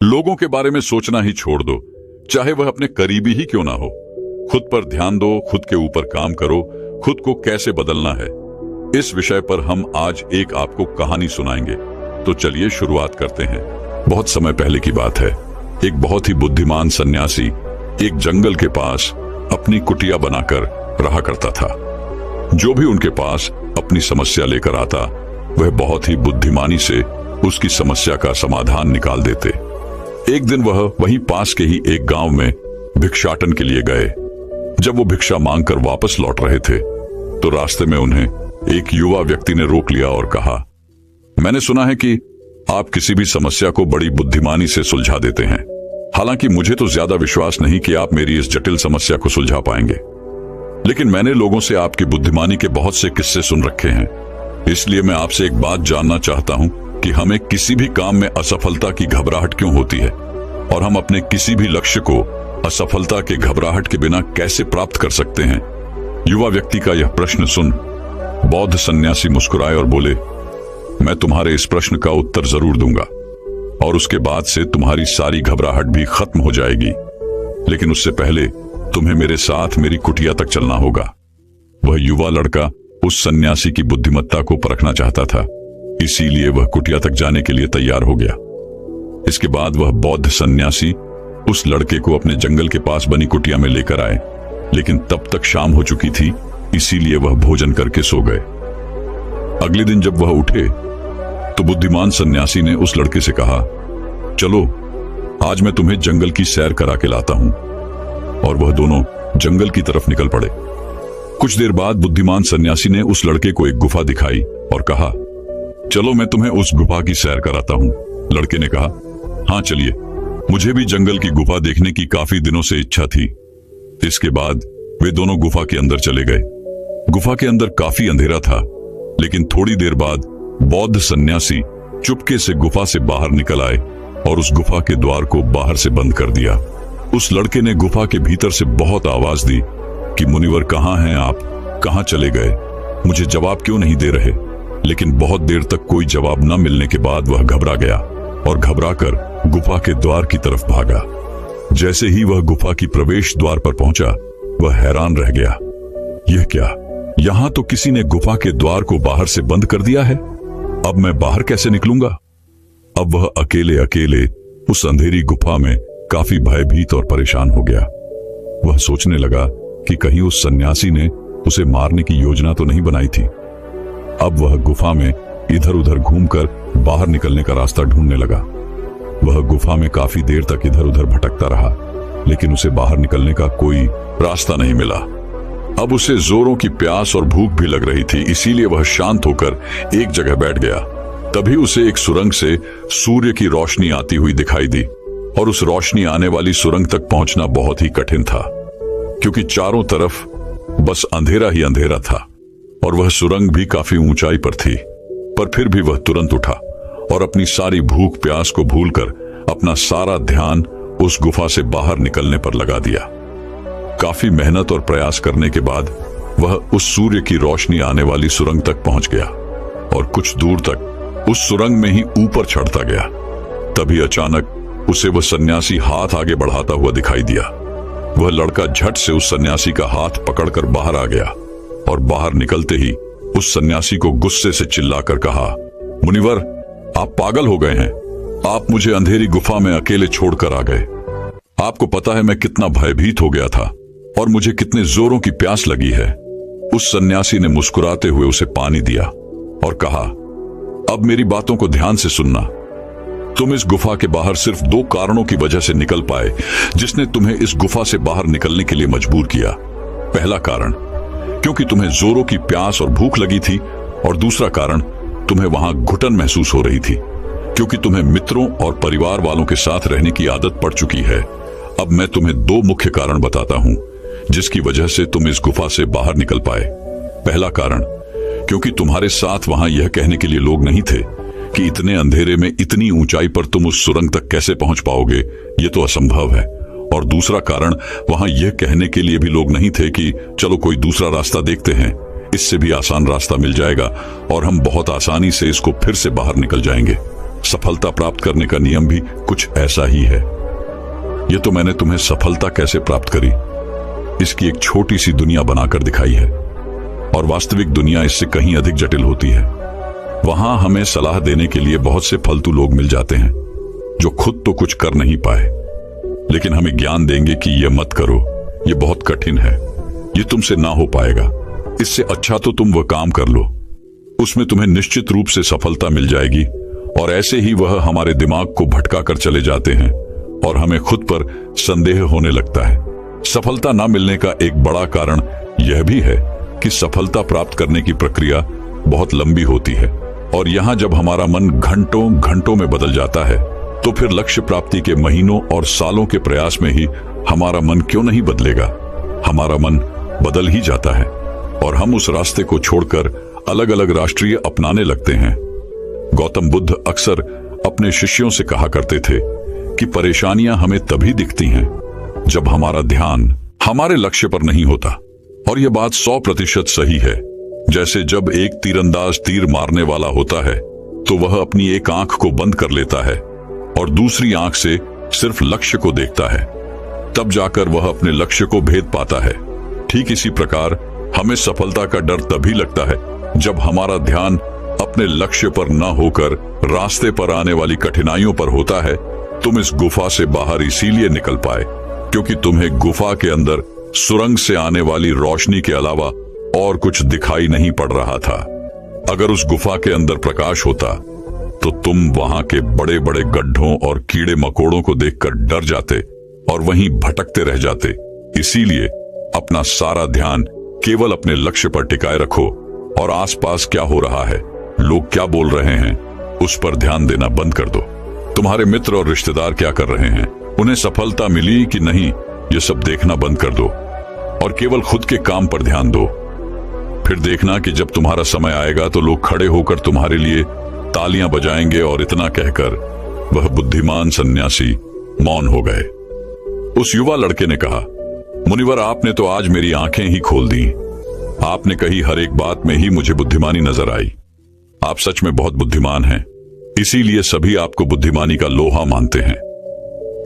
लोगों के बारे में सोचना ही छोड़ दो, चाहे वह अपने करीबी ही क्यों ना हो। खुद पर ध्यान दो, खुद के ऊपर काम करो, खुद को कैसे बदलना है, इस विषय पर हम आज एक आपको कहानी सुनाएंगे। तो चलिए शुरुआत करते हैं। बहुत समय पहले की बात है। एक बहुत ही बुद्धिमान सन्यासी एक जंगल के पास अपनी कुटिया बनाकर रहा करता था। जो भी उनके पास अपनी समस्या लेकर आता, वह बहुत ही बुद्धिमानी से उसकी समस्या का समाधान निकाल देते। एक दिन वह वहीं पास के ही एक गांव में भिक्षाटन के लिए गए। जब वो भिक्षा मांगकर वापस लौट रहे थे, तो रास्ते में उन्हें एक युवा व्यक्ति ने रोक लिया और कहा, मैंने सुना है कि आप किसी भी समस्या को बड़ी बुद्धिमानी से सुलझा देते हैं। हालांकि मुझे तो ज्यादा विश्वास नहीं कि आप मेरी इस जटिल समस्या को सुलझा पाएंगे, लेकिन मैंने लोगों से आपकी बुद्धिमानी के बहुत से किस्से सुन रखे हैं। इसलिए मैं आपसे एक बात जानना चाहता हूं कि हमें किसी भी काम में असफलता की घबराहट क्यों होती है, और हम अपने किसी भी लक्ष्य को असफलता के घबराहट के बिना कैसे प्राप्त कर सकते हैं। युवा व्यक्ति का यह प्रश्न सुन बौद्ध सन्यासी मुस्कुराए और बोले, मैं तुम्हारे इस प्रश्न का उत्तर जरूर दूंगा, और उसके बाद से तुम्हारी सारी घबराहट भी खत्म हो जाएगी। लेकिन उससे पहले तुम्हें मेरे साथ मेरी कुटिया तक चलना होगा। वह युवा लड़का उस सन्यासी की बुद्धिमत्ता को परखना चाहता था, इसीलिए वह कुटिया तक जाने के लिए तैयार हो गया। इसके बाद वह बौद्ध सन्यासी उस लड़के को अपने जंगल के पास बनी कुटिया में लेकर आए, लेकिन तब तक शाम हो चुकी थी, इसीलिए वह भोजन करके सो गए। अगले दिन जब वह उठे, तो बुद्धिमान सन्यासी ने उस लड़के से कहा, चलो आज मैं तुम्हें जंगल की सैर करा के लाता हूं। और वह दोनों जंगल की तरफ निकल पड़े। कुछ देर बाद बुद्धिमान सन्यासी ने उस लड़के को एक गुफा दिखाई और कहा, चलो मैं तुम्हें उस गुफा की सैर कराता हूं। लड़के ने कहा, हाँ चलिए, मुझे भी जंगल की गुफा देखने की काफी दिनों से इच्छा थी। इसके बाद वे दोनों गुफा के अंदर चले गए। गुफा के अंदर काफी अंधेरा था, लेकिन थोड़ी देर बाद बौद्ध सन्यासी चुपके से गुफा से बाहर निकल आए और उस गुफा के द्वार को बाहर से बंद कर दिया। उस लड़के ने गुफा के भीतर से बहुत आवाज दी कि मुनिवर कहाँ हैं आप, कहाँ चले गए, मुझे जवाब क्यों नहीं दे रहे। लेकिन बहुत देर तक कोई जवाब न मिलने के बाद वह घबरा गया और घबराकर गुफा के द्वार की तरफ भागा। जैसे ही वह गुफा की प्रवेश द्वार पर पहुंचा, वह हैरान रह गया। यह क्या, यहां तो किसी ने गुफा के द्वार को बाहर से बंद कर दिया है। अब मैं बाहर कैसे निकलूंगा। अब वह अकेले अकेले उस अंधेरी गुफा में काफी भयभीत और परेशान हो गया। वह सोचने लगा कि कहीं उस सन्यासी ने उसे मारने की योजना तो नहीं बनाई थी। अब वह गुफा में इधर उधर घूमकर बाहर निकलने का रास्ता ढूंढने लगा। वह गुफा में काफी देर तक इधर उधर भटकता रहा, लेकिन उसे बाहर निकलने का कोई रास्ता नहीं मिला। अब उसे जोरों की प्यास और भूख भी लग रही थी, इसीलिए वह शांत होकर एक जगह बैठ गया। तभी उसे एक सुरंग से सूर्य की रोशनी आती हुई दिखाई दी, और उस रोशनी आने वाली सुरंग तक पहुंचना बहुत ही कठिन था, क्योंकि चारों तरफ बस अंधेरा ही अंधेरा था, और वह सुरंग भी काफी ऊंचाई पर थी। पर फिर भी वह तुरंत उठा और अपनी सारी भूख प्यास को भूलकर अपना सारा ध्यान उस गुफा से बाहर निकलने पर लगा दिया। काफी मेहनत और प्रयास करने के बाद वह उस सूर्य की रोशनी आने वाली सुरंग तक पहुंच गया, और कुछ दूर तक उस सुरंग में ही ऊपर चढ़ता गया। तभी अचानक उसे वह सन्यासी हाथ आगे बढ़ाता हुआ दिखाई दिया। वह लड़का झट से उस सन्यासी का हाथ पकड़कर बाहर आ गया, और बाहर निकलते ही उस सन्यासी को गुस्से से चिल्लाकर कहा, मुनिवर आप पागल हो गए हैं। आप मुझे अंधेरी गुफा में अकेले छोड़कर आ गए। आपको पता है मैं कितना भयभीत हो गया था और मुझे कितने जोरों की प्यास लगी है। उस सन्यासी ने मुस्कुराते हुए उसे पानी दिया और कहा, अब मेरी बातों को ध्यान से सुनना। तुम इस गुफा के बाहर सिर्फ 2 कारणों की वजह से निकल पाए, जिसने तुम्हें इस गुफा से बाहर निकलने के लिए मजबूर किया। पहला कारण, क्योंकि तुम्हें जोरों की प्यास और भूख लगी थी, और दूसरा कारण, तुम्हें वहां घुटन महसूस हो रही थी, क्योंकि तुम्हें मित्रों और परिवार वालों के साथ रहने की आदत पड़ चुकी है। अब मैं तुम्हें 2 मुख्य कारण बताता हूं, जिसकी वजह से तुम इस गुफा से बाहर निकल पाए। पहला कारण, क्योंकि तुम्हारे साथ वहां यह कहने के लिए लोग नहीं थे कि इतने अंधेरे में इतनी ऊंचाई पर तुम उस सुरंग तक कैसे पहुंच पाओगे, ये तो असंभव है। और दूसरा कारण, वहां यह कहने के लिए भी लोग नहीं थे कि चलो कोई दूसरा रास्ता देखते हैं, इससे भी आसान रास्ता मिल जाएगा और हम बहुत आसानी से इसको फिर से बाहर निकल जाएंगे। सफलता प्राप्त करने का नियम भी कुछ ऐसा ही है। यह तो मैंने तुम्हें सफलता कैसे प्राप्त करी इसकी एक छोटी सी दुनिया बनाकर दिखाई है, और वास्तविक दुनिया इससे कहीं अधिक जटिल होती है। वहां हमें सलाह देने के लिए बहुत से फालतू लोग मिल जाते हैं जो खुद तो कुछ कर नहीं पाए, लेकिन हमें ज्ञान देंगे कि यह मत करो, यह बहुत कठिन है, यह तुमसे ना हो पाएगा, इससे अच्छा तो तुम वह काम कर लो, उसमें तुम्हें निश्चित रूप से सफलता मिल जाएगी। और ऐसे ही वह हमारे दिमाग को भटका कर चले जाते हैं और हमें खुद पर संदेह होने लगता है। सफलता ना मिलने का एक बड़ा कारण यह भी है कि सफलता प्राप्त करने की प्रक्रिया बहुत लंबी होती है, और यहाँ जब हमारा मन घंटों घंटों में बदल जाता है तो फिर लक्ष्य प्राप्ति के महीनों और सालों के प्रयास में ही हमारा मन क्यों नहीं बदलेगा। हमारा मन बदल ही जाता है और हम उस रास्ते को छोड़कर अलग अलग राष्ट्रीय अपनाने लगते हैं। गौतम बुद्ध अक्सर अपने शिष्यों से कहा करते थे कि परेशानियां हमें तभी दिखती हैं जब हमारा ध्यान हमारे लक्ष्य पर नहीं होता, और यह बात 100% सही है। जैसे जब एक तीरंदाज तीर मारने वाला होता है तो वह अपनी एक आंख को बंद कर लेता है और दूसरी आंख से सिर्फ लक्ष्य को देखता है, तब जाकर वह अपने लक्ष्य को भेद पाता है। ठीक इसी प्रकार हमें सफलता का डर तभी लगता है जब हमारा ध्यान अपने लक्ष्य पर न होकर रास्ते पर आने वाली कठिनाइयों पर होता है। तुम इस गुफा से बाहर इसीलिए निकल पाए क्योंकि तुम्हें गुफा के अंदर सुरंग से आने वाली रोशनी के अलावा और कुछ दिखाई नहीं पड़ रहा था। अगर उस गुफा के अंदर प्रकाश होता तो तुम वहां के बड़े बड़े गड्ढों और कीड़े मकोड़ों को देखकर डर जाते और वहीं भटकते रह जाते। इसीलिए अपना सारा ध्यान केवल अपने लक्ष्य पर टिकाए रखो और आसपास क्या हो रहा है, लोग क्या बोल रहे हैं, उस पर ध्यान देना बंद कर दो। तुम्हारे मित्र और रिश्तेदार क्या कर रहे हैं, उन्हें सफलता मिली कि नहीं, ये सब देखना बंद कर दो और केवल खुद के काम पर ध्यान दो। फिर देखना कि जब तुम्हारा समय आएगा तो लोग खड़े होकर तुम्हारे लिए तालियां बजाएंगे। और इतना कहकर वह बुद्धिमान सन्यासी मौन हो गए। उस युवा लड़के ने कहा, मुनिवर, आपने तो आज मेरी आंखें ही खोल दी। आपने कही हर एक बात में ही मुझे बुद्धिमानी नजर आई। आप सच में बहुत बुद्धिमान हैं, इसीलिए सभी आपको बुद्धिमानी का लोहा मानते हैं।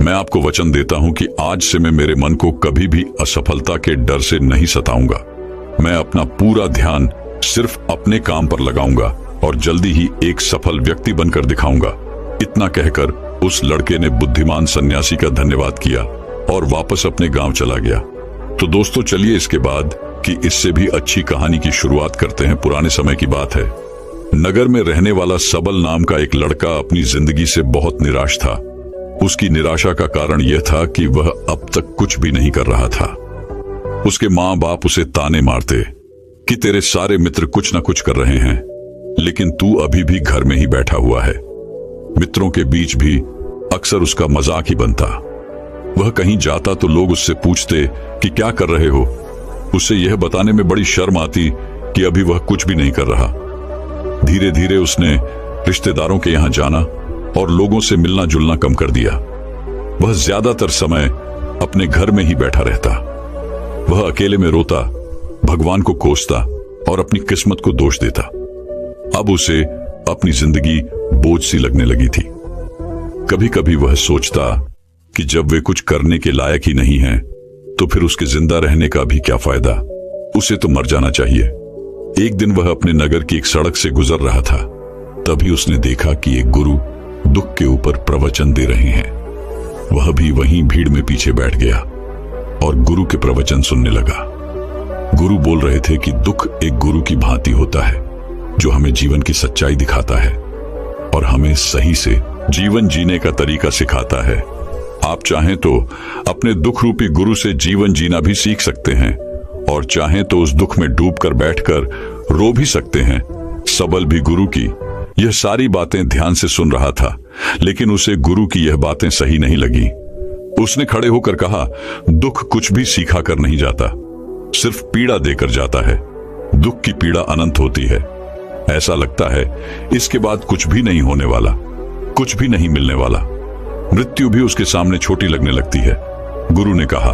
मैं आपको वचन देता हूं कि आज से मैं मेरे मन को कभी भी असफलता के डर से नहीं सताऊंगा। मैं अपना पूरा ध्यान सिर्फ अपने काम पर लगाऊंगा और जल्दी ही एक सफल व्यक्ति बनकर दिखाऊंगा। इतना कहकर उस लड़के ने बुद्धिमान सन्यासी का धन्यवाद किया और वापस अपने गांव चला गया। तो दोस्तों, चलिए इसके बाद की इससे भी अच्छी कहानी की शुरुआत करते हैं। पुराने समय की बात है। नगर में रहने वाला सबल नाम का एक लड़का अपनी जिंदगी से बहुत निराश था। उसकी निराशा का कारण यह था कि वह अब तक कुछ भी नहीं कर रहा था। उसके माँ बाप उसे ताने मारते कि तेरे सारे मित्र कुछ न कुछ कर रहे हैं, लेकिन तू अभी भी घर में ही बैठा हुआ है। मित्रों के बीच भी अक्सर उसका मजाक ही बनता। वह कहीं जाता तो लोग उससे पूछते कि क्या कर रहे हो। उसे यह बताने में बड़ी शर्म आती कि अभी वह कुछ भी नहीं कर रहा। धीरे धीरे उसने रिश्तेदारों के यहां जाना और लोगों से मिलना जुलना कम कर दिया। वह ज्यादातर समय अपने घर में ही बैठा रहता। वह अकेले में रोता, भगवान को कोसता और अपनी किस्मत को दोष देता। अब उसे अपनी जिंदगी बोझ सी लगने लगी थी। कभी कभी वह सोचता कि जब वे कुछ करने के लायक ही नहीं हैं, तो फिर उसके जिंदा रहने का भी क्या फायदा, उसे तो मर जाना चाहिए। एक दिन वह अपने नगर की एक सड़क से गुजर रहा था। तभी उसने देखा कि एक गुरु दुख के ऊपर प्रवचन दे रहे हैं। वह भी वहीं भीड़ में पीछे बैठ गया और गुरु के प्रवचन सुनने लगा। गुरु बोल रहे थे कि दुख एक गुरु की भांति होता है जो हमें जीवन की सच्चाई दिखाता है और हमें सही से जीवन जीने का तरीका सिखाता है। आप चाहें तो अपने दुख रूपी गुरु से जीवन जीना भी सीख सकते हैं और चाहें तो उस दुख में डूबकर बैठकर रो भी सकते हैं। सबल भी गुरु की यह सारी बातें ध्यान से सुन रहा था, लेकिन उसे गुरु की यह बातें सही नहीं लगी। उसने खड़े होकर कहा, दुख कुछ भी सीखा कर नहीं जाता, सिर्फ पीड़ा देकर जाता है। दुख की पीड़ा अनंत होती है। ऐसा लगता है इसके बाद कुछ भी नहीं होने वाला, कुछ भी नहीं मिलने वाला। मृत्यु भी उसके सामने छोटी लगने लगती है। गुरु ने कहा,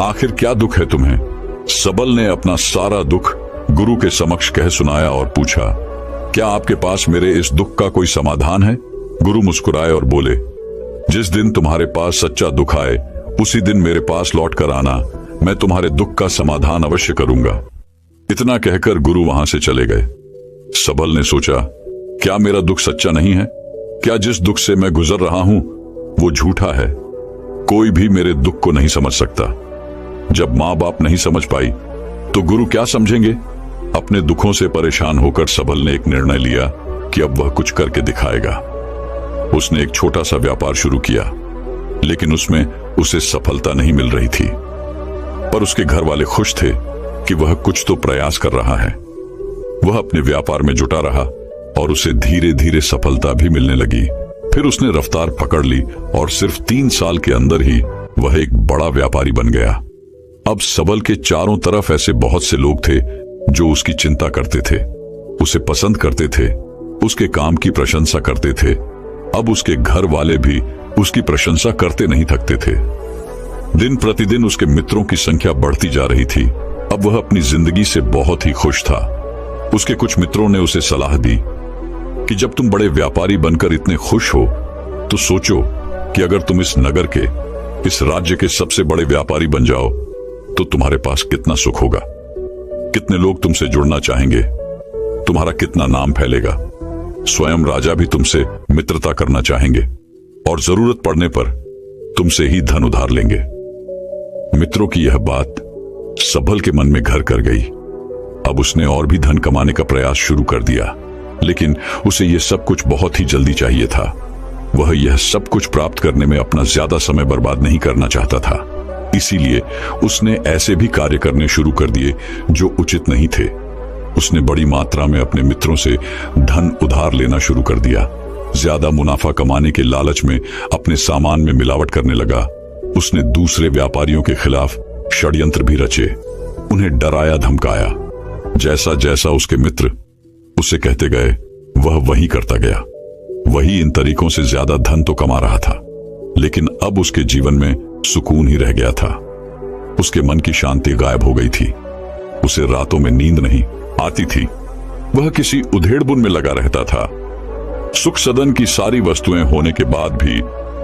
आखिर क्या दुख है तुम्हें? सबल ने अपना सारा दुख गुरु के समक्ष कह सुनाया और पूछा, क्या आपके पास मेरे इस दुख का कोई समाधान है? गुरु मुस्कुराए और बोले, जिस दिन तुम्हारे पास सच्चा दुख आए उसी दिन मेरे पास लौट कर आना, मैं तुम्हारे दुख का समाधान अवश्य करूंगा। इतना कहकर गुरु वहां से चले गए। सबल ने सोचा, क्या मेरा दुख सच्चा नहीं है? क्या जिस दुख से मैं गुजर रहा हूं वो झूठा है? कोई भी मेरे दुख को नहीं समझ सकता। जब माँ बाप नहीं समझ पाई तो गुरु क्या समझेंगे? अपने दुखों से परेशान होकर सबल ने एक निर्णय लिया कि अब वह कुछ करके दिखाएगा। उसने एक छोटा सा व्यापार शुरू किया, लेकिन उसमें उसे सफलता नहीं मिल रही थी। पर उसके घर वाले खुश थे कि वह कुछ तो प्रयास कर रहा है। वह अपने व्यापार में जुटा रहा और उसे धीरे धीरे सफलता भी मिलने लगी। फिर उसने रफ्तार पकड़ ली और सिर्फ 3 साल के अंदर ही वह एक बड़ा व्यापारी बन गया। अब सबल के चारों तरफ ऐसे बहुत से लोग थे जो उसकी चिंता करते थे, उसे पसंद करते थे, उसके काम की प्रशंसा करते थे। अब उसके घर वाले भी उसकी प्रशंसा करते नहीं थकते थे। दिन प्रतिदिन उसके मित्रों की संख्या बढ़ती जा रही थी। अब वह अपनी जिंदगी से बहुत ही खुश था। उसके कुछ मित्रों ने उसे सलाह दी कि जब तुम बड़े व्यापारी बनकर इतने खुश हो तो सोचो कि अगर तुम इस नगर के, इस राज्य के सबसे बड़े व्यापारी बन जाओ तो तुम्हारे पास कितना सुख होगा, कितने लोग तुमसे जुड़ना चाहेंगे, तुम्हारा कितना नाम फैलेगा, स्वयं राजा भी तुमसे मित्रता करना चाहेंगे और जरूरत पड़ने पर तुमसे ही धन उधार लेंगे। मित्रों की यह बात सबल के मन में घर कर गई। अब उसने और भी धन कमाने का प्रयास शुरू कर दिया, लेकिन उसे यह सब कुछ बहुत ही जल्दी चाहिए था। वह यह सब कुछ प्राप्त करने में अपना ज्यादा समय बर्बाद नहीं करना चाहता था। इसीलिए उसने ऐसे भी कार्य करने शुरू कर दिए जो उचित नहीं थे। उसने बड़ी मात्रा में अपने मित्रों से धन उधार लेना शुरू कर दिया। ज्यादा मुनाफा कमाने के लालच में अपने सामान में मिलावट करने लगा। उसने दूसरे व्यापारियों के खिलाफ षड्यंत्र भी रचे, उन्हें डराया धमकाया। जैसा जैसा उसके मित्र उसे कहते गए वह वही करता गया। वही इन तरीकों से ज्यादा धन तो कमा रहा था, लेकिन अब उसके जीवन में सुकून ही रह गया था। उसके मन की शांति गायब हो गई थी। उसे रातों में नींद नहीं आती थी। वह किसी उधेड़बुन में लगा रहता था। सुख सदन की सारी वस्तुएं होने के बाद भी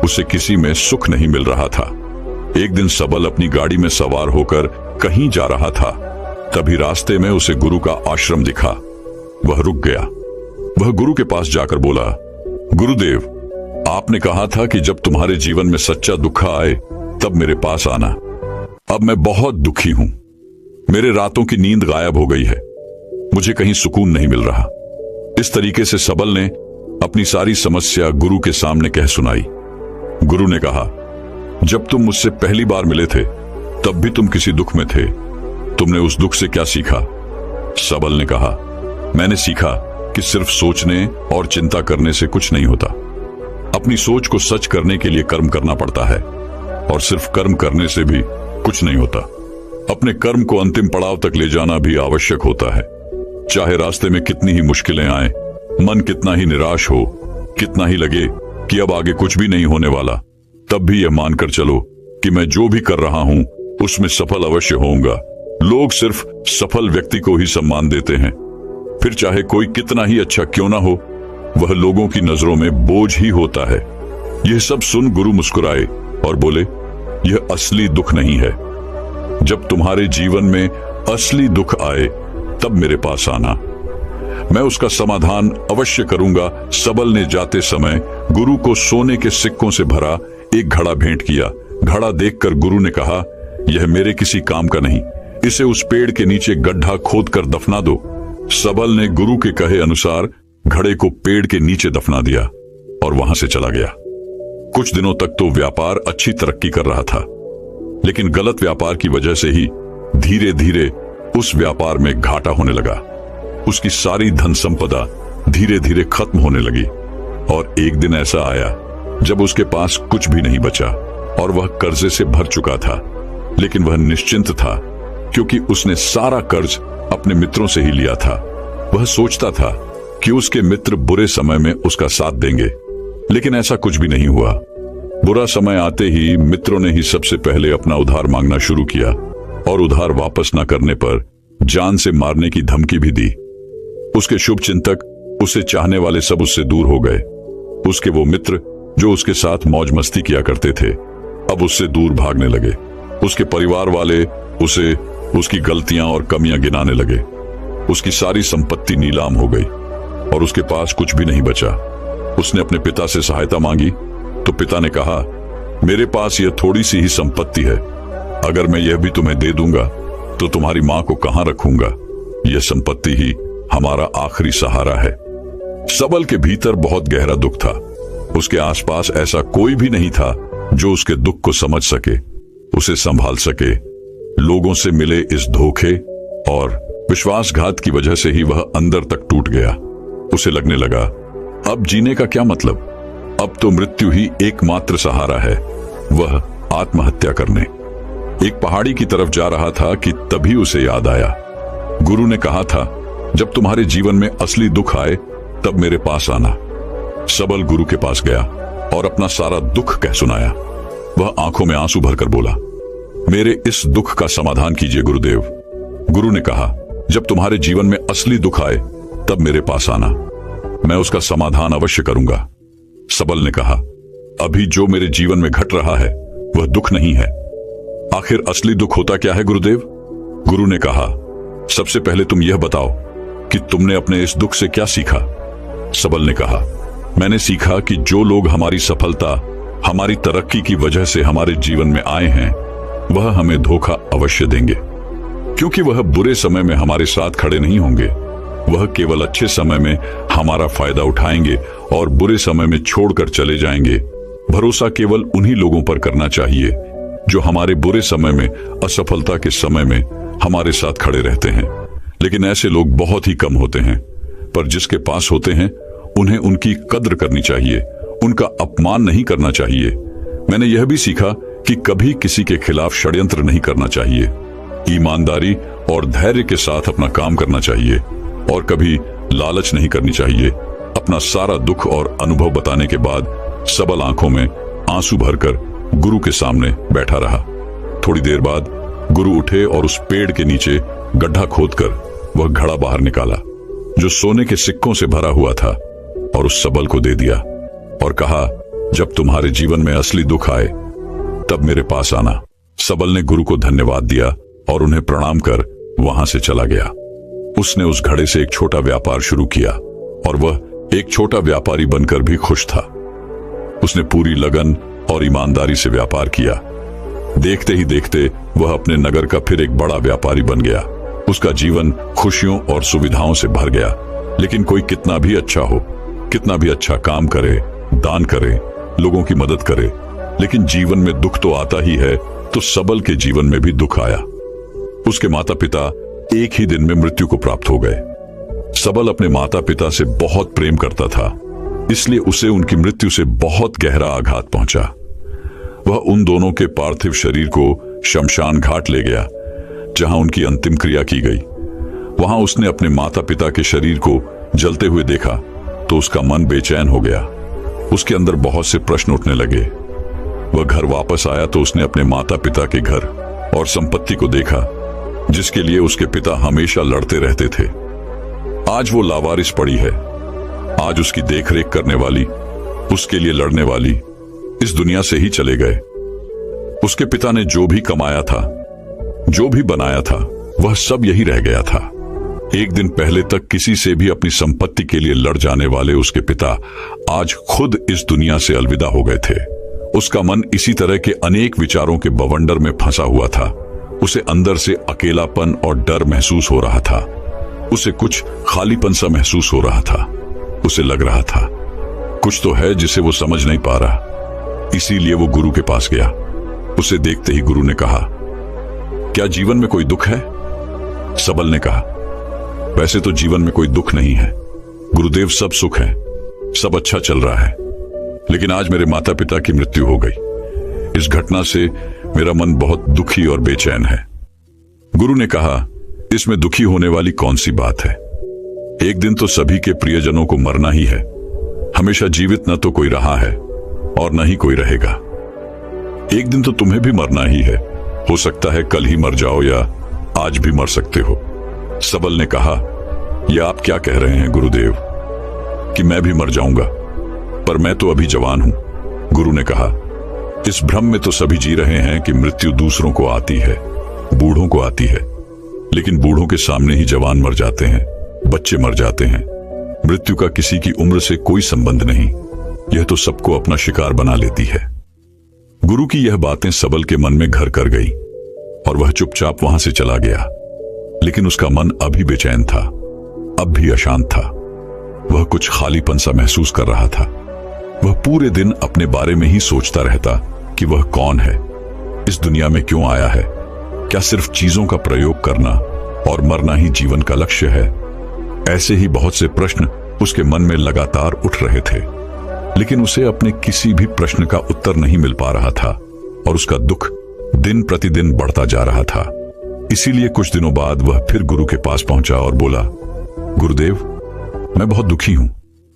उसे किसी में सुख नहीं मिल रहा था। एक दिन सबल अपनी गाड़ी में सवार होकर कहीं जा रहा था। तभी रास्ते में उसे गुरु का आश्रम दिखा। वह रुक गया। वह गुरु के पास जाकर बोला, गुरुदेव, आपने कहा था कि जब तुम्हारे जीवन में सच्चा दुख आए तब मेरे पास आना। अब मैं बहुत दुखी हूं। मेरे रातों की नींद गायब हो गई है। मुझे कहीं सुकून नहीं मिल रहा। इस तरीके से सबल ने अपनी सारी समस्या गुरु के सामने कह सुनाई। गुरु ने कहा, जब तुम मुझसे पहली बार मिले थे तब भी तुम किसी दुख में थे। तुमने उस दुख से क्या सीखा? सबल ने कहा, मैंने सीखा कि सिर्फ सोचने और चिंता करने से कुछ नहीं होता। अपनी सोच को सच करने के लिए कर्म करना पड़ता है, और सिर्फ कर्म करने से भी कुछ नहीं होता। अपने कर्म को अंतिम पड़ाव तक ले जाना भी आवश्यक होता है। चाहे रास्ते में कितनी ही मुश्किलें आए, मन कितना ही निराश हो, कितना ही लगे कि अब आगे कुछ भी नहीं होने वाला, तब भी यह मानकर चलो कि मैं जो भी कर रहा हूं उसमें सफल अवश्य होऊंगा। लोग सिर्फ सफल व्यक्ति को ही सम्मान देते हैं। फिर चाहे कोई कितना ही अच्छा क्यों ना हो, वह लोगों की नजरों में बोझ ही होता है। यह सब सुन गुरु मुस्कुराए और बोले, यह असली दुख नहीं है। जब तुम्हारे जीवन में असली दुख आए तब मेरे पास आना, मैं उसका समाधान अवश्य करूंगा। सबल ने जाते समय गुरु को सोने के सिक्कों से भरा एक घड़ा भेंट किया। घड़ा देखकर गुरु ने कहा, यह मेरे किसी काम का नहीं, इसे उस पेड़ के नीचे गड्ढा खोद कर दफना दो। सबल ने गुरु के कहे अनुसार घड़े को पेड़ के नीचे दफना दिया और वहां से चला गया। कुछ दिनों तक तो व्यापार अच्छी तरक्की कर रहा था, लेकिन गलत व्यापार की वजह से ही धीरे धीरे उस व्यापार में घाटा होने लगा। उसकी सारी धन संपदा धीरे धीरे खत्म होने लगी और एक दिन ऐसा आया जब उसके पास कुछ भी नहीं बचा और वह कर्जे से भर चुका था। लेकिन वह निश्चिंत था क्योंकि उसने सारा कर्ज अपने मित्रों से ही लिया था। वह सोचता था कि उसके मित्र बुरे समय में उसका साथ देंगे, लेकिन ऐसा कुछ भी नहीं हुआ। बुरा समय आते ही मित्रों ने ही सबसे पहले अपना उधार मांगना शुरू किया और उधार वापस न करने पर जान से मारने की धमकी भी दी। उसके शुभ चिंतक, उसे चाहने वाले सब उससे दूर हो गए। उसके वो मित्र जो उसके साथ मौज मस्ती किया करते थे अब उससे दूर भागने लगे। उसके परिवार वाले उसे उसकी गलतियां और कमियां गिनाने लगे। उसकी सारी संपत्ति नीलाम हो गई और उसके पास कुछ भी नहीं बचा। उसने अपने पिता से सहायता मांगी तो पिता ने कहा, मेरे पास यह थोड़ी सी ही संपत्ति है, अगर मैं यह भी तुम्हें दे दूंगा तो तुम्हारी मां को कहां रखूंगा? यह संपत्ति ही हमारा आखिरी सहारा है। सबल के भीतर बहुत गहरा दुख था। उसके आसपास ऐसा कोई भी नहीं था जो उसके दुख को समझ सके, उसे संभाल सके। लोगों से मिले इस धोखे और विश्वासघात की वजह से ही वह अंदर तक टूट गया। उसे लगने लगा, अब जीने का क्या मतलब? अब तो मृत्यु ही एकमात्र सहारा है, वह आत्महत्या करने। एक पहाड़ी की तरफ जा रहा था कि तभी उसे याद आया, गुरु ने कहा था, जब तुम्हारे जीवन में असली दुख आए तब मेरे पास आना। सबल गुरु के पास गया और अपना सारा दुख कह सुनाया। वह आंखों में आंसू भरकर बोला, मेरे इस दुख का समाधान कीजिए गुरुदेव। गुरु ने कहा, जब तुम्हारे जीवन में असली दुख आए तब मेरे पास आना, मैं उसका समाधान अवश्य करूंगा। सबल ने कहा, अभी जो मेरे जीवन में घट रहा है वह दुख नहीं है। आखिर असली दुख होता क्या है गुरुदेव? गुरु ने कहा, सबसे पहले तुम यह बताओ कि तुमने अपने इस दुख से क्या सीखा? सबल ने कहा, मैंने सीखा कि जो लोग हमारी सफलता, हमारी तरक्की की वजह से हमारे जीवन में आए हैं वह हमें धोखा अवश्य देंगे, क्योंकि वह बुरे समय में हमारे साथ खड़े नहीं होंगे। वह केवल अच्छे समय में हमारा फायदा उठाएंगे और बुरे समय में छोड़कर चले जाएंगे। भरोसा केवल उन्हीं लोगों पर करना चाहिए जो हमारे बुरे समय में, असफलता के समय में हमारे साथ खड़े रहते हैं। लेकिन ऐसे लोग बहुत ही कम होते हैं, पर जिसके पास होते हैं उन्हें उनकी कद्र करनी चाहिए, उनका अपमान नहीं करना चाहिए। मैंने यह भी सीखा कि कभी किसी के खिलाफ षड्यंत्र नहीं करना चाहिए। ईमानदारी और धैर्य के साथ अपना काम करना चाहिए और कभी लालच नहीं करनी चाहिए। अपना सारा दुख और अनुभव बताने के बाद सबल आंखों में आंसू भरकर गुरु के सामने बैठा रहा। थोड़ी देर बाद गुरु उठे और उस पेड़ के नीचे गड्ढा खोदकर वह घड़ा बाहर निकाला जो सोने के सिक्कों से भरा हुआ था और उस सबल को दे दिया और कहा, जब तुम्हारे जीवन में असली दुख आए तब मेरे पास आना। सबल ने गुरु को धन्यवाद दिया और उन्हें प्रणाम कर वहां से चला गया। उसने उस घड़े से एक छोटा व्यापार शुरू किया और वह एक छोटा व्यापारी बनकर भी खुश था। उसने पूरी लगन और ईमानदारी से व्यापार किया। देखते ही देखते वह अपने नगर का फिर एक बड़ा व्यापारी बन गया। उसका जीवन खुशियों और सुविधाओं से भर गया। लेकिन कोई कितना भी अच्छा हो, कितना भी अच्छा काम करे, दान करे, लोगों की मदद करे, लेकिन जीवन में दुख तो आता ही है। तो सबल के जीवन में भी दुख आया। उसके माता पिता एक ही दिन में मृत्यु को प्राप्त हो गए। सबल अपने माता पिता से बहुत प्रेम करता था, इसलिए उसे उनकी मृत्यु से बहुत गहरा आघात पहुंचा। वह उन दोनों के पार्थिव शरीर को शमशान घाट ले गया, जहां उनकी अंतिम क्रिया की गई। वहां उसने अपने माता पिता के शरीर को जलते हुए देखा तो उसका मन बेचैन हो गया। उसके अंदर बहुत से प्रश्न उठने लगे। वह घर वापस आया तो उसने अपने माता पिता के घर और संपत्ति को देखा जिसके लिए उसके पिता हमेशा लड़ते रहते थे। आज वो लावारिस पड़ी है। आज उसकी देखरेख करने वाली, उसके लिए लड़ने वाली इस दुनिया से ही चले गए। उसके पिता ने जो भी कमाया था, जो भी बनाया था, वह सब यही रह गया था। एक दिन पहले तक किसी से भी अपनी संपत्ति के लिए लड़ जाने वाले उसके पिता आज खुद इस दुनिया से अलविदा हो गए थे। उसका मन इसी तरह के अनेक विचारों के बवंडर में फंसा हुआ था। उसे अंदर से अकेलापन और डर महसूस हो रहा था। उसे कुछ खालीपन सा महसूस हो रहा था। उसे लग रहा था कुछ तो है जिसे वो समझ नहीं पा रहा। इसीलिए वो गुरु के पास गया। उसे देखते ही गुरु ने कहा, क्या जीवन में कोई दुख है? सबल ने कहा, वैसे तो जीवन में कोई दुख नहीं है गुरुदेव, सब सुख है, सब अच्छा चल रहा है। लेकिन आज मेरे माता पिता की मृत्यु हो गई। इस घटना से मेरा मन बहुत दुखी और बेचैन है। गुरु ने कहा, इसमें दुखी होने वाली कौन सी बात है? एक दिन तो सभी के प्रियजनों को मरना ही है। हमेशा जीवित न तो कोई रहा है और न ही कोई रहेगा। एक दिन तो तुम्हें भी मरना ही है। हो सकता है कल ही मर जाओ या आज भी मर सकते हो। सबल ने कहा, यह आप क्या कह रहे हैं गुरुदेव कि मैं भी मर जाऊंगा? पर मैं तो अभी जवान हूं, गुरु ने कहा। इस भ्रम में तो सभी जी रहे हैं कि मृत्यु दूसरों को आती है, बूढ़ों को आती है, लेकिन बूढ़ों के सामने ही जवान मर जाते हैं, बच्चे मर जाते हैं। मृत्यु का किसी की उम्र से कोई संबंध नहीं, यह तो सबको अपना शिकार बना लेती है। गुरु की यह बातें सबल के मन में घर कर गई और वह चुपचाप वहां से चला गया। लेकिन उसका मन अभी बेचैन था, अब भी अशांत था। वह कुछ खालीपन सा महसूस कर रहा था। वह पूरे दिन अपने बारे में ही सोचता रहता कि वह कौन है, इस दुनिया में क्यों आया है, क्या सिर्फ चीजों का प्रयोग करना और मरना ही जीवन का लक्ष्य है। ऐसे ही बहुत से प्रश्न उसके मन में लगातार उठ रहे थे, लेकिन उसे अपने किसी भी प्रश्न का उत्तर नहीं मिल पा रहा था और उसका दुख दिन प्रतिदिन बढ़ता जा रहा था। इसीलिए कुछ दिनों बाद वह फिर गुरु के पास पहुंचा और बोला, गुरुदेव, मैं बहुत दुखी हूं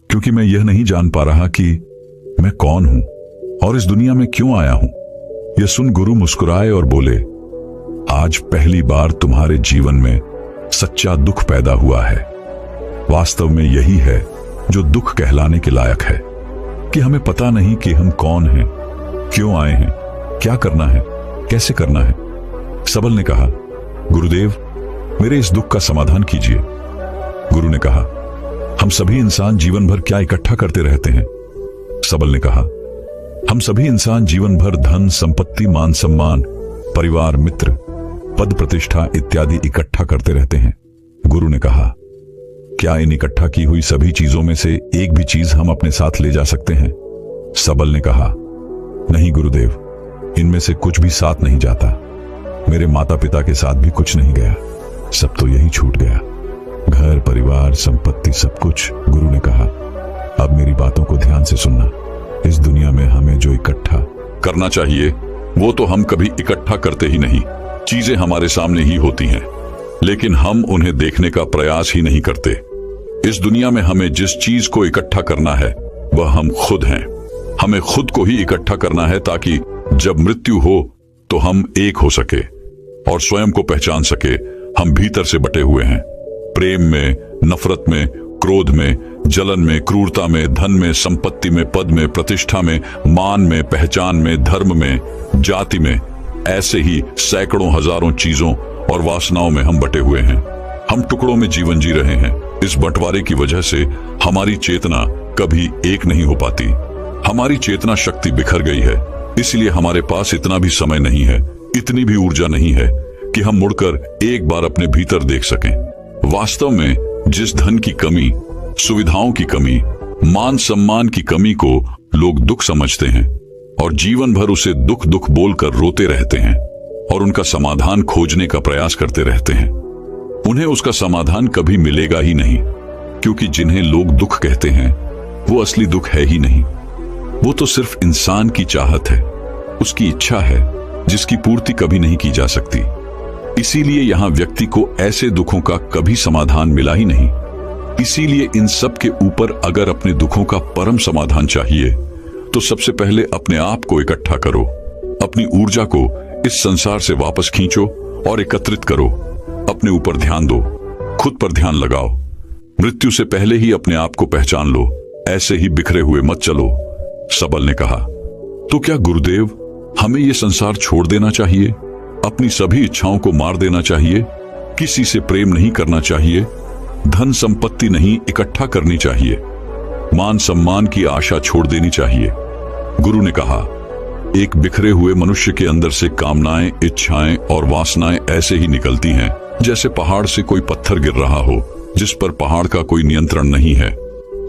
क्योंकि मैं यह नहीं जान पा रहा कि मैं कौन हूं और इस दुनिया में क्यों आया हूं। यह सुन गुरु मुस्कुराए और बोले, आज पहली बार तुम्हारे जीवन में सच्चा दुख पैदा हुआ है। वास्तव में यही है जो दुख कहलाने के लायक है, कि हमें पता नहीं कि हम कौन हैं, क्यों आए हैं, क्या करना है, कैसे करना है। सबल ने कहा, गुरुदेव, मेरे इस दुख का समाधान कीजिए। गुरु ने कहा, हम सभी इंसान जीवन भर क्या इकट्ठा करते रहते हैं। सबल ने कहा, हम सभी इंसान जीवन भर धन, संपत्ति, मान सम्मान, परिवार, मित्र, पद प्रतिष्ठा इत्यादि इकट्ठा करते रहते हैं। गुरु ने कहा, क्या इन इकट्ठा की हुई सभी चीजों में से एक भी चीज हम अपने साथ ले जा सकते हैं? सबल ने कहा, नहीं गुरुदेव, इनमें से कुछ भी साथ नहीं जाता। मेरे माता पिता के साथ भी कुछ नहीं गया, सब तो यही छूट गया, घर, परिवार, संपत्ति, सब कुछ। गुरु ने कहा, अब मेरी बातों को ध्यान से सुनना। इस दुनिया में हमें जो इकट्ठा करना चाहिए वो तो हम कभी इकट्ठा करते ही नहीं। चीजें हमारे सामने ही होती हैं, लेकिन हम उन्हें देखने का प्रयास ही नहीं करते। इस दुनिया में हमें जिस चीज को इकट्ठा करना है वह हम खुद हैं। हमें खुद को ही इकट्ठा करना है ताकि जब मृत्यु हो तो हम एक हो सके और स्वयं को पहचान सके। हम भीतर से बटे हुए हैं, प्रेम में, नफरत में, क्रोध में, जलन में, क्रूरता में, धन में, संपत्ति में, पद में, प्रतिष्ठा में, मान में, पहचान में, धर्म में, जाति में। ऐसे ही सैकड़ों हजारों चीजों और वासनाओं में हम बटे हुए हैं। हम टुकड़ों में जीवन जी रहे हैं। इस बंटवारे की वजह से हमारी चेतना कभी एक नहीं हो पाती। हमारी चेतना शक्ति बिखर गई है, इसलिए हमारे पास इतना भी समय नहीं है, इतनी भी ऊर्जा नहीं है कि हम मुड़कर एक बार अपने भीतर देख सकें। वास्तव में जिस धन की कमी, सुविधाओं की कमी, मान सम्मान की कमी को लोग दुख समझते हैं और जीवन भर उसे दुख दुख बोलकर रोते रहते हैं और उनका समाधान खोजने का प्रयास करते रहते हैं, उन्हें उसका समाधान कभी मिलेगा ही नहीं, क्योंकि जिन्हें लोग दुख कहते हैं वो असली दुख है ही नहीं। वो तो सिर्फ इंसान की चाहत है, उसकी इच्छा है, जिसकी पूर्ति कभी नहीं की जा सकती। इसीलिए यहां व्यक्ति को ऐसे दुखों का कभी समाधान मिला ही नहीं। इसीलिए इन सब के ऊपर अगर अपने दुखों का परम समाधान चाहिए तो सबसे पहले अपने आप को इकट्ठा करो, अपनी ऊर्जा को इस संसार से वापस खींचो और एकत्रित करो। अपने ऊपर ध्यान दो, खुद पर ध्यान लगाओ। मृत्यु से पहले ही अपने आप को पहचान लो, ऐसे ही बिखरे हुए मत चलो। सबल ने कहा, तो क्या गुरुदेव, हमें यह संसार छोड़ देना चाहिए? अपनी सभी इच्छाओं को मार देना चाहिए? किसी से प्रेम नहीं करना चाहिए? धन संपत्ति नहीं इकट्ठा करनी चाहिए? मान सम्मान की आशा छोड़ देनी चाहिए? गुरु ने कहा, एक बिखरे हुए मनुष्य के अंदर से कामनाएं, इच्छाएं और वासनाएं ऐसे ही निकलती हैं जैसे पहाड़ से कोई पत्थर गिर रहा हो, जिस पर पहाड़ का कोई नियंत्रण नहीं है,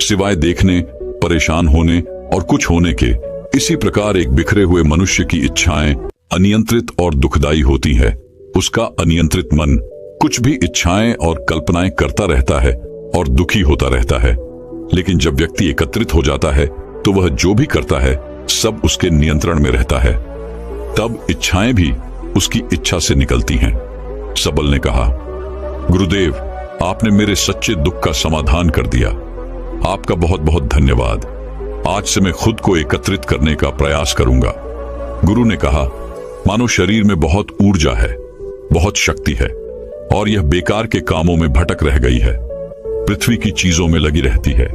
सिवाय देखने, परेशान होने और कुछ होने के। इसी प्रकार एक बिखरे हुए मनुष्य की इच्छाएं अनियंत्रित और दुखदायी होती है। उसका अनियंत्रित मन कुछ भी इच्छाएं और कल्पनाएं करता रहता है और दुखी होता रहता है। लेकिन जब व्यक्ति एकत्रित हो जाता है तो वह जो भी करता है सब उसके नियंत्रण में रहता है। तब इच्छाएं भी उसकी इच्छा से निकलती हैं। सबल ने कहा, गुरुदेव, आपने मेरे सच्चे दुख का समाधान कर दिया। आपका बहुत बहुत धन्यवाद। आज से मैं खुद को एकत्रित करने का प्रयास करूंगा। गुरु ने कहा, मानो शरीर में बहुत ऊर्जा है, बहुत शक्ति है और यह बेकार के कामों में भटक रह गई है, पृथ्वी की चीजों में लगी रहती है।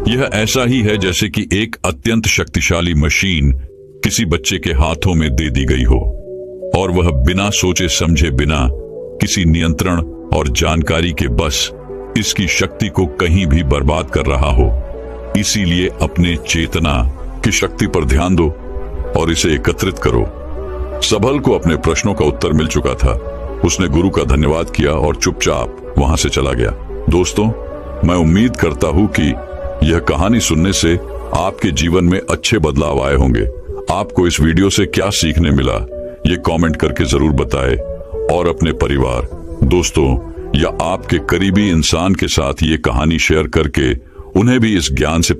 यह ऐसा ही है जैसे कि एक अत्यंत शक्तिशाली मशीन किसी बच्चे के हाथों में दे दी गई हो और वह बिना सोचे समझे, बिना किसी नियंत्रण और जानकारी के बस इसकी शक्ति को कहीं भी बर्बाद कर रहा हो। इसीलिए अपने चेतना की शक्ति पर ध्यान दो और इसे एकत्रित करो। सबल को अपने प्रश्नों का उत्तर मिल चुका था। उसने गुरु का धन्यवाद किया और चुपचाप वहां से चला गया। दोस्तों, मैं उम्मीद करता हूं कि यह कहानी सुनने से आपके जीवन में अच्छे बदलाव आए होंगे। आपको इस वीडियो से क्या सीखने मिला, ये कमेंट करके जरूर बताएं और अपने परिवार, दोस्तों या आपके करीबी इंसान के साथ ये कहानी शेयर करके उन्हें भी इस ज्ञान से